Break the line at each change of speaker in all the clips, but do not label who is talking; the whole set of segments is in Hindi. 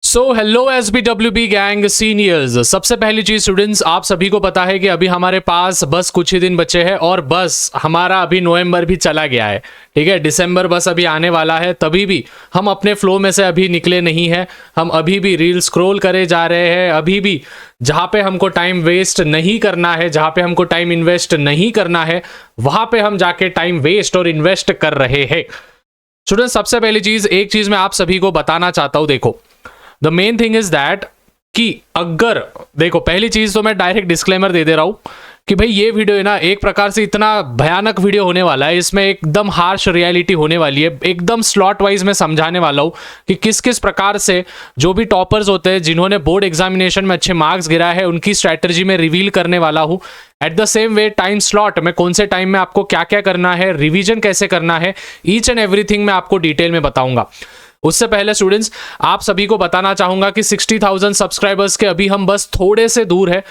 So hello SBWB gang seniors. सबसे पहली चीज स्टूडेंट्स, आप सभी को पता है कि अभी हमारे पास बस कुछ ही दिन बचे हैं और बस हमारा अभी नवंबर भी चला गया है। ठीक है, दिसंबर बस अभी आने वाला है। तभी भी हम अपने फ्लो में से अभी निकले नहीं हैं। हम अभी भी रील स्क्रॉल करे जा रहे हैं। अभी भी जहां पे हमको टाइम वेस्ट नहीं करना है, जहां पे हमको टाइम इन्वेस्ट नहीं करना है, वहां पे हम जाके टाइम वेस्ट और इन्वेस्ट कर रहे हैं। स्टूडेंट्स, सबसे पहली चीज, एक चीज मैं आप सभी को बताना चाहता हूं। देखो, the main thing is that कि अगर देखो, पहली चीज तो मैं डायरेक्ट डिस्क्लेमर दे रहा हूं कि भाई ये वीडियो है ना, एक प्रकार से इतना भयानक वीडियो होने वाला है। इसमें एकदम हार्श रियलिटी होने वाली है। एकदम स्लॉट वाइज मैं समझाने वाला हूं कि किस किस प्रकार से जो भी टॉपर्स होते हैं, जिन्होंने बोर्ड एग्जामिनेशन में अच्छे मार्क्स गिराए हैं, उनकी स्ट्रैटेजी में रिवील करने वाला हूं। At the same way time slot में कौन से टाइम में आपको क्या क्या करना है, रिविजन कैसे करना है, ईच एंड एवरीथिंग मैं आपको डिटेल में बताऊंगा। उससे पहले स्टूडेंट्स, आप सभी को बताना चाहूंगा कि 60,000 सब्सक्राइबर्स के अभी हम बस थोड़े से दूर है।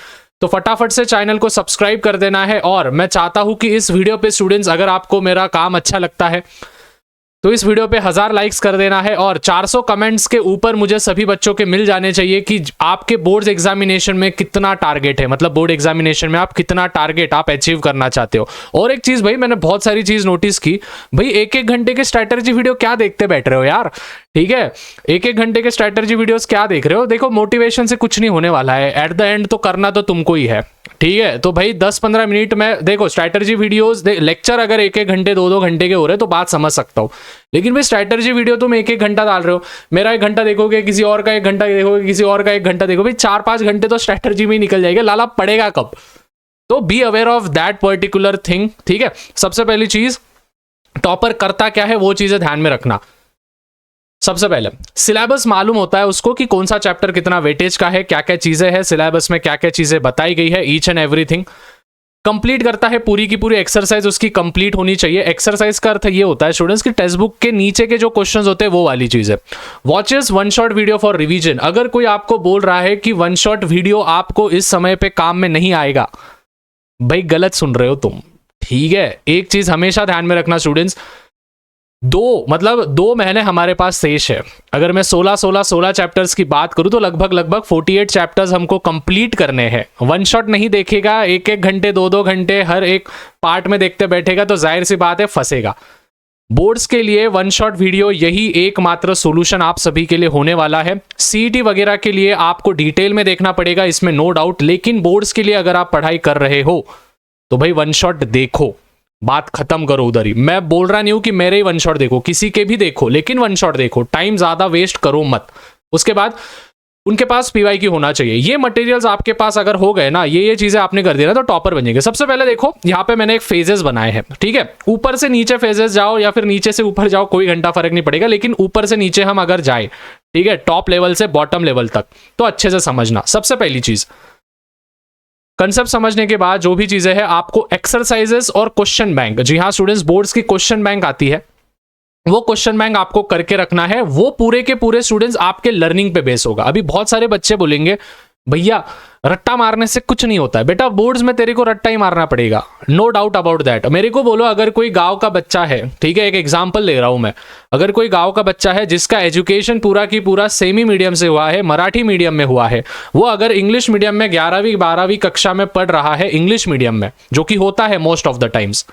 तो फटाफट से चैनल को सब्सक्राइब कर देना है। और मैं चाहता हूं कि इस वीडियो पे स्टूडेंट्स, अगर आपको मेरा काम अच्छा लगता है तो इस वीडियो पे 1000 लाइक्स कर देना है और 400 कमेंट्स के ऊपर मुझे सभी बच्चों के मिल जाने चाहिए कि आपके बोर्ड एग्जामिनेशन में कितना टारगेट है, मतलब बोर्ड एग्जामिनेशन में आप कितना टारगेट आप अचीव करना चाहते हो। और एक चीज भाई, मैंने बहुत सारी चीज नोटिस की भाई, एक एक घंटे के स्ट्रैटेजी वीडियो क्या देखते बैठ रहे हो यार। ठीक है, एक एक घंटे के स्ट्रैटेजी वीडियोस क्या देख रहे हो। देखो, मोटिवेशन से कुछ नहीं होने वाला है। एट द एंड तो करना तो तुमको ही है। ठीक है, तो भाई 10-15 मिनट में देखो स्ट्रैटेजी वीडियोस, लेक्चर अगर एक एक घंटे 2-2 घंटे के हो रहे तो बात समझ सकता हूं, लेकिन भाई स्ट्रैटेजी वीडियो तुम एक एक घंटा डाल रहे हो। मेरा 1 घंटा देखोगे, किसी और का 1 घंटा देखोगे, किसी और का 1 घंटा देखोगे, 4-5 घंटे तो स्ट्रैटेजी में ही निकल जाएगा। लाला पड़ेगा कब? तो be aware of that particular thing. ठीक है, सबसे पहली चीज, टॉपर करता क्या है वो चीजें ध्यान में रखना। सबसे पहले सिलेबस मालूम होता है उसको कि कौन सा चैप्टर कितना वेटेज का है, क्या क्या चीजें हैं सिलेबस में, क्या क्या चीजें बताई गई है, ईच एंड एवरीथिंग कंप्लीट करता है। पूरी की पूरी एक्सरसाइज उसकी कंप्लीट होनी चाहिए। एक्सरसाइज का अर्थ ये होता है स्टूडेंट्स की टेक्स्ट बुक के नीचे के जो क्वेश्चंस होते हैं वो वाली चीज है। Watches one shot video for revision. अगर कोई आपको बोल रहा है कि वन शॉट वीडियो आपको इस समय पे काम में नहीं आएगा, भाई गलत सुन रहे हो तुम। ठीक है, एक चीज हमेशा ध्यान में रखना स्टूडेंट्स, 2 महीने हमारे पास शेष है। अगर मैं 16 चैप्टर्स की बात करूं तो लगभग 48 चैप्टर्स हमको कंप्लीट करने हैं। वन शॉट नहीं देखेगा, एक एक घंटे 2-2 घंटे हर एक पार्ट में देखते बैठेगा तो जाहिर सी बात है फंसेगा। बोर्ड्स के लिए वन शॉट वीडियो यही एकमात्र सॉल्यूशन आप सभी के लिए होने वाला है। सीईटी वगैरह के लिए आपको डिटेल में देखना पड़ेगा, इसमें नो डाउट, लेकिन बोर्ड्स के लिए अगर आप पढ़ाई कर रहे हो तो भाई वन शॉट देखो, बात खत्म करो उधर ही। मैं बोल रहा नहीं हूं कि मेरे ही वन शॉट देखो, किसी के भी देखो, लेकिन वन शॉट देखो, टाइम ज्यादा वेस्ट करो मत। उसके बाद उनके पास पीवाईक्यू होना चाहिए। ये मटेरियल्स आपके पास अगर हो गए ना, ये चीजें आपने कर दी ना, तो टॉपर बन जाएंगे। सबसे पहले देखो, यहाँ पे मैंने एक फेजेस बनाए हैं। ठीक है, ऊपर से नीचे फेजेस जाओ या फिर नीचे से ऊपर जाओ, कोई घंटा फर्क नहीं पड़ेगा, लेकिन ऊपर से नीचे हम अगर जाए, ठीक है, टॉप लेवल से बॉटम लेवल तक, तो अच्छे से समझना। सबसे पहली चीज, कंसेप्ट समझने के बाद जो भी चीजें हैं, आपको एक्सरसाइजेस और क्वेश्चन बैंक, जी हाँ स्टूडेंट्स, बोर्ड्स की क्वेश्चन बैंक आती है, वो क्वेश्चन बैंक आपको करके रखना है। वो पूरे के पूरे स्टूडेंट्स आपके लर्निंग पे बेस होगा। अभी बहुत सारे बच्चे बोलेंगे भैया रट्टा मारने से कुछ नहीं होता है। बेटा बोर्ड्स में तेरे को रट्टा ही मारना पड़ेगा, नो डाउट अबाउट दैट। मेरे को बोलो, अगर कोई गांव का बच्चा है, ठीक है, एक एग्जांपल ले रहा हूं मैं, अगर कोई गांव का बच्चा है जिसका एजुकेशन पूरा की पूरा सेमी मीडियम से हुआ है, मराठी मीडियम में हुआ है, वो अगर इंग्लिश मीडियम में 11वीं 12वीं कक्षा में पढ़ रहा है, इंग्लिश मीडियम में, जो कि होता है मोस्ट ऑफ द टाइम्स,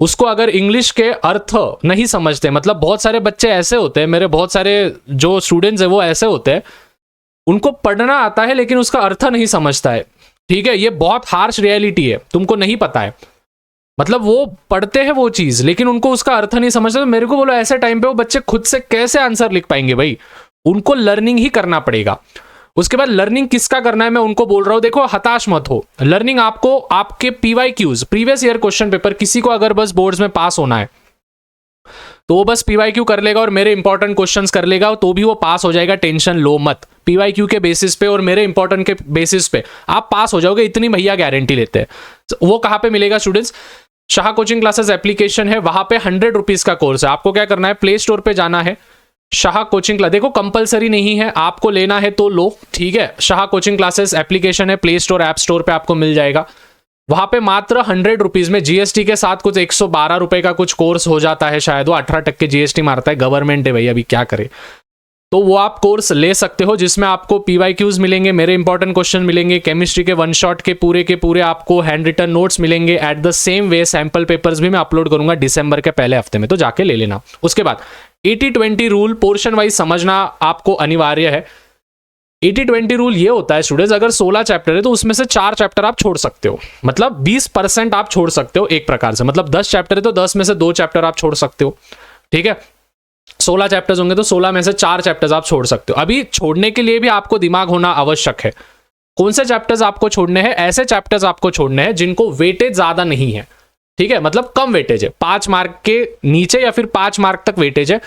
उसको अगर इंग्लिश के अर्थ नहीं समझते, मतलब बहुत सारे बच्चे ऐसे होते हैं, मेरे बहुत सारे जो स्टूडेंट्स है वो ऐसे होते हैं, उनको पढ़ना आता है लेकिन उसका अर्थ नहीं समझता है। ठीक है, ये बहुत हार्श रियलिटी है, तुमको नहीं पता है। मतलब वो पढ़ते हैं वो चीज, लेकिन उनको उसका अर्थ नहीं समझता। तो मेरे को बोलो, ऐसे टाइम पे वो बच्चे खुद से कैसे आंसर लिख पाएंगे भाई? उनको लर्निंग ही करना पड़ेगा। उसके बाद लर्निंग किसका करना है मैं उनको बोल रहा हूं, देखो हताश मत हो। लर्निंग आपको आपके PYQs, previous year question paper, किसी को अगर बस बोर्ड्स में पास होना है तो वो बस पीवाईक्यू कर लेगा और मेरे इंपॉर्टेंट क्वेश्चंस कर लेगा, तो भी वो पास हो जाएगा। टेंशन लो मत, पीवाईक्यू के बेसिस पे और मेरे इंपॉर्टेंट के बेसिस पे आप पास हो जाओगे, इतनी भैया गारंटी लेते हैं। वो कहां पे मिलेगा students? Shah coaching classes application है, वहां पे 100 रुपीज का कोर्स है। आपको क्या करना है, प्ले स्टोर पे जाना है, शाह कोचिंग क्लास, देखो कंपलसरी नहीं है, आपको लेना है तो लो, ठीक है। शाह कोचिंग क्लासेस एप्लीकेशन है, प्ले स्टोर ऐप स्टोर पे आपको मिल जाएगा। वहां पे मात्र 100 रुपीज में जीएसटी के साथ कुछ 112 रुपए का कुछ कोर्स हो जाता है, शायद वो 18% जीएसटी मारता है, गवर्नमेंट है भाई, अभी क्या करे। तो वो आप कोर्स ले सकते हो, जिसमें आपको PYQs मिलेंगे, मेरे इंपॉर्टेंट क्वेश्चन मिलेंगे, केमिस्ट्री के वन शॉट के पूरे आपको हैंड रिटन नोट्स मिलेंगे। At the same way sample papers भी मैं अपलोड करूंगा दिसंबर के पहले हफ्ते में, तो जाके ले लेना। उसके बाद 80-20 रूल पोर्शन वाइज समझना आपको अनिवार्य है। 80-20 रूल ये होता है स्टूडेंट्स, अगर 16 चैप्टर है तो उसमें से 4 चैप्टर आप छोड़ सकते हो, मतलब 20% आप छोड़ सकते हो एक प्रकार से। मतलब 10 चैप्टर है तो 10 में से 2 चैप्टर आप छोड़ सकते हो, ठीक है। 16 चैप्टर्स होंगे तो 16 में से 4 चैप्टर्स आप छोड़ सकते हो। अभी छोड़ने के लिए भी आपको दिमाग होना आवश्यक है। कौन से चैप्टर्स आपको छोड़ने हैं? ऐसे चैप्टर्स आपको छोड़ने हैं जिनको वेटेज ज्यादा नहीं है, ठीक है, मतलब कम वेटेज है, 5 मार्क के नीचे या फिर 5 मार्क तक वेटेज है,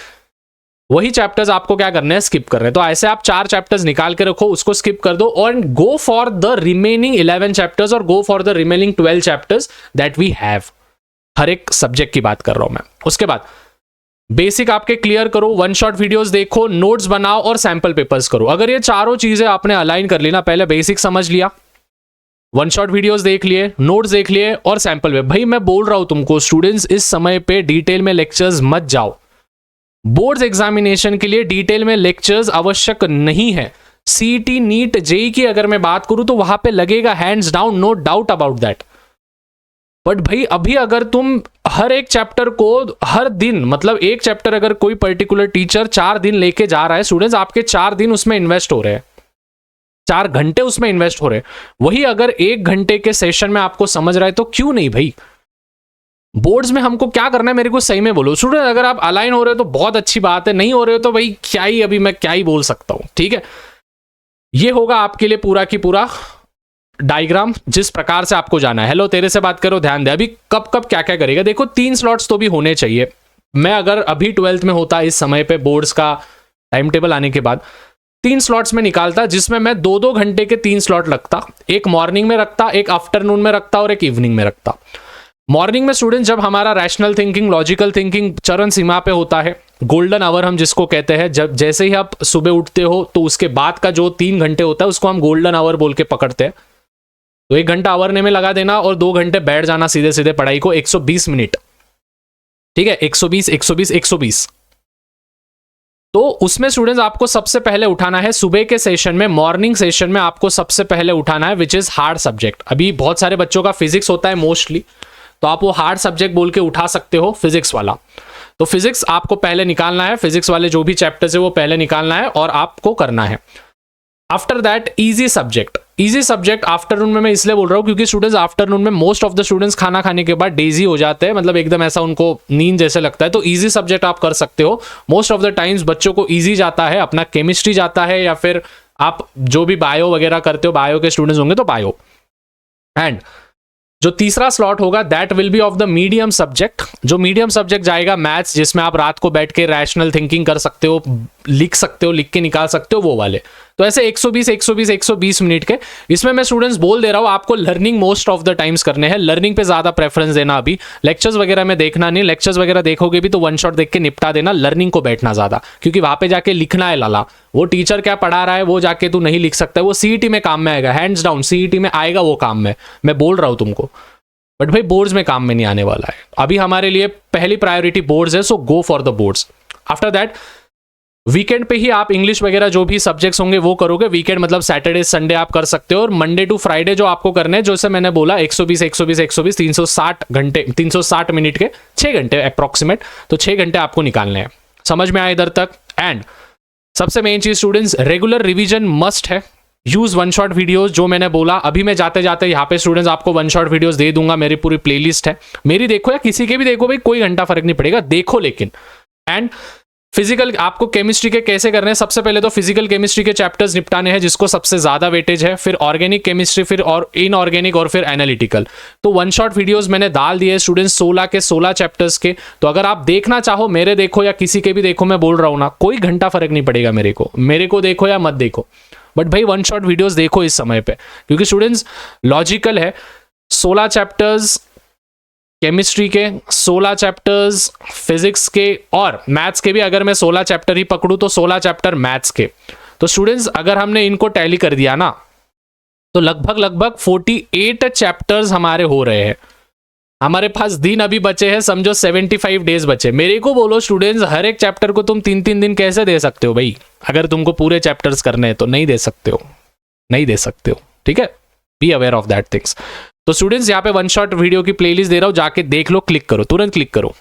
वही चैप्टर्स आपको क्या करने हैं? स्किप करने हैं। तो ऐसे आप 4 चैप्टर्स निकाल के रखो, उसको स्किप कर दो और go for the remaining 11 chapters और go for the remaining 12 chapters that we have. हर एक सब्जेक्ट की बात कर रहा हूं मैं। उसके बाद बेसिक आपके क्लियर करो, वन शॉट वीडियोस देखो, नोट्स बनाओ और सैंपल पेपर्स करो। अगर ये चारों चीजें आपने अलाइन कर ली ना, पहले बेसिक समझ लिया, वन शॉट वीडियोस देख लिए, नोट्स देख लिए और सैंपल पेपर। भाई मैं बोल रहा हूं तुमको स्टूडेंट्स, इस समय पे डिटेल में लेक्चर्स मत जाओ। बोर्ड्स एग्जामिनेशन के लिए डिटेल में लेक्चर्स आवश्यक नहीं है। सीईटी, नीट, जेई की अगर मैं बात करूं तो वहां पे लगेगा hands down, no doubt about that. But भाई अभी अगर तुम हर एक चैप्टर को हर दिन, मतलब एक चैप्टर अगर कोई पर्टिकुलर टीचर 4 दिन लेके जा रहा है स्टूडेंट्स, आपके 4 दिन उसमें इन्वेस्ट हो रहे हैं, 4 घंटे उसमें इन्वेस्ट हो रहे हैं। वही अगर 1 घंटे के सेशन में आपको समझ रहा है तो क्यों नहीं भाई। बोर्ड्स में हमको क्या करना है, मेरे को सही में बोलो स्टूडेंट। अगर आप अलाइन हो रहे हो तो बहुत अच्छी बात है, नहीं हो रहे हो तो भाई क्या ही, अभी मैं क्या ही बोल सकता हूं, ठीक है। ये होगा आपके लिए पूरा की पूरा डायग्राम, जिस प्रकार से आपको जाना है। हेलो, तेरे से बात करो, ध्यान दे। अभी कब कब क्या क्या करेगा, देखो 3 स्लॉट्स तो भी होने चाहिए। मैं अगर अभी 12th में होता इस समय पे, बोर्ड्स का टाइम टेबल आने के बाद 3 स्लॉट्स में निकालता, जिसमें मैं 2-2 घंटे के 3 स्लॉट रखता। एक मॉर्निंग में रखता, एक आफ्टरनून में रखता और एक इवनिंग में रखता। मॉर्निंग में स्टूडेंट जब हमारा रैशनल थिंकिंग, लॉजिकल थिंकिंग चरण सीमा पे होता है, गोल्डन आवर हम जिसको कहते हैं, जब जैसे ही आप सुबह उठते हो तो उसके बाद का जो 3 घंटे होता है उसको हम गोल्डन आवर बोल के पकड़ते हैं। तो 1 घंटा आवरने में लगा देना और 2 घंटे बैठ जाना सीधे सीधे पढ़ाई को, 120 मिनट, ठीक है, 120। तो उसमें स्टूडेंट्स आपको सबसे पहले उठाना है सुबह के सेशन में, मॉर्निंग सेशन में आपको सबसे पहले उठाना है विच इज हार्ड सब्जेक्ट। अभी बहुत सारे बच्चों का फिजिक्स होता है मोस्टली, तो आप वो हार्ड सब्जेक्ट बोल के उठा सकते हो, फिजिक्स वाला। तो फिजिक्स आपको पहले निकालना है, फिजिक्स वाले जो भी चैप्टर्स है वो पहले निकालना है और आपको करना है। After that easy subject. Easy subject afternoon में मैं इसलिए बोल रहा हूं क्योंकि स्टूडेंट्स आफ्टरनून में मोस्ट ऑफ द स्टूडेंट्स खाना खाने के बाद डेजी हो जाते हैं, मतलब एकदम ऐसा उनको नींद जैसे लगता है। तो इजी सब्जेक्ट आप कर सकते हो। मोस्ट ऑफ द टाइम्स बच्चों को इजी जाता है, अपना केमिस्ट्री जाता है, या फिर आप जो भी बायो वगैरह करते हो, बायो के स्टूडेंट्स होंगे तो बायो। एंड जो तीसरा स्लॉट होगा that will be of the medium subject. जो मीडियम सब्जेक्ट जाएगा मैथ्स, जिसमें आप रात को बैठ के रैशनल थिंकिंग कर सकते हो, लिख सकते हो, लिख के निकाल सकते हो, वो वाले। तो ऐसे 120 मिनट के। इसमें मैं स्टूडेंट्स बोल दे रहा हूं आपको learning most of the times करने हैं, लर्निंग पे ज्यादा प्रेफरेंस देना। अभी लेक्चर्स वगैरह में देखना नहीं, लेक्चर्स वगैरह देखोगे भी तो वन शॉट देख के निपटा देना, लर्निंग को बैठना ज्यादा, क्योंकि वहां पे जाके लिखना है लाला। वो टीचर क्या पढ़ा रहा है वो जाके तू नहीं लिख सकता, वो सीईटी में काम में आएगा, हैंड्स डाउन सीईटी में आएगा वो काम में, मैं बोल रहा हूं तुमको। बट भाई बोर्ड्स में काम में नहीं आने वाला है। अभी हमारे लिए पहली प्रायोरिटी बोर्ड्स है, so go for the boards. After that weekend पे ही आप इंग्लिश वगैरह जो भी सब्जेक्ट्स होंगे वो करोगे। वीकेंड मतलब सैटरडे संडे आप कर सकते हो, और मंडे टू फ्राइडे जो आपको करने हैं, जैसे मैंने बोला 120 360 घंटे, 360 मिनट के 6 घंटे अप्रोक्सीमेट, तो 6 घंटे आपको निकालने हैं। समझ में आया इधर तक? एंड सबसे मेन चीज स्टूडेंट्स, रेगुलर रिवीजन मस्ट है। यूज वन शॉट वीडियोस, जो मैंने बोला। अभी मैं जाते जाते यहाँ पे स्टूडेंट्स आपको वन शॉट वीडियोस दे दूंगा, मेरी पूरी प्लेलिस्ट है, मेरी देखो या किसी के भी देखो भाई, कोई घंटा फर्क नहीं पड़ेगा, देखो लेकिन। एंड फिजिकल आपको केमिस्ट्री के कैसे करने हैं, सबसे पहले तो फिजिकल केमिस्ट्री के चैप्टर्स निपटाने हैं जिसको सबसे ज्यादा वेटेज है, फिर ऑर्गेनिक केमिस्ट्री, फिर और इनऑर्गेनिक, और फिर एनालिटिकल। तो वन शॉट वीडियोस मैंने डाल दिए स्टूडेंट्स 16 के 16 चैप्टर्स के। तो अगर आप देखना चाहो, मेरे देखो या किसी के भी देखो, मैं बोल रहा हूं ना, कोई घंटा फर्क नहीं पड़ेगा, मेरे को देखो या मत देखो, बट भाई वन शॉट वीडियोस देखो इस समय पे, क्योंकि स्टूडेंट्स लॉजिकल है। 16 चैप्टर्स केमिस्ट्री के, 16 चैप्टर्स फिजिक्स के, और मैथ्स के भी अगर मैं 16 चैप्टर ही पकड़ूं तो 16 चैप्टर मैथ्स के। तो स्टूडेंट्स अगर हमने इनको टैली कर दिया ना, तो लगभग 48 चैप्टर्स हमारे हो रहे हैं। हमारे पास दिन अभी बचे हैं, समझो 75 डेज बचे। मेरे को बोलो स्टूडेंट्स, हर एक चैप्टर को तुम 3-3 दिन कैसे दे सकते हो भाई? अगर तुमको पूरे चैप्टर्स करने हैं तो नहीं दे सकते हो, नहीं दे सकते हो, ठीक है? Be aware of that things. तो स्टूडेंट्स यहाँ पे वन शॉट वीडियो की प्लेलिस्ट दे रहा हूँ, जाके देख लो, क्लिक करो, तुरंत क्लिक करो।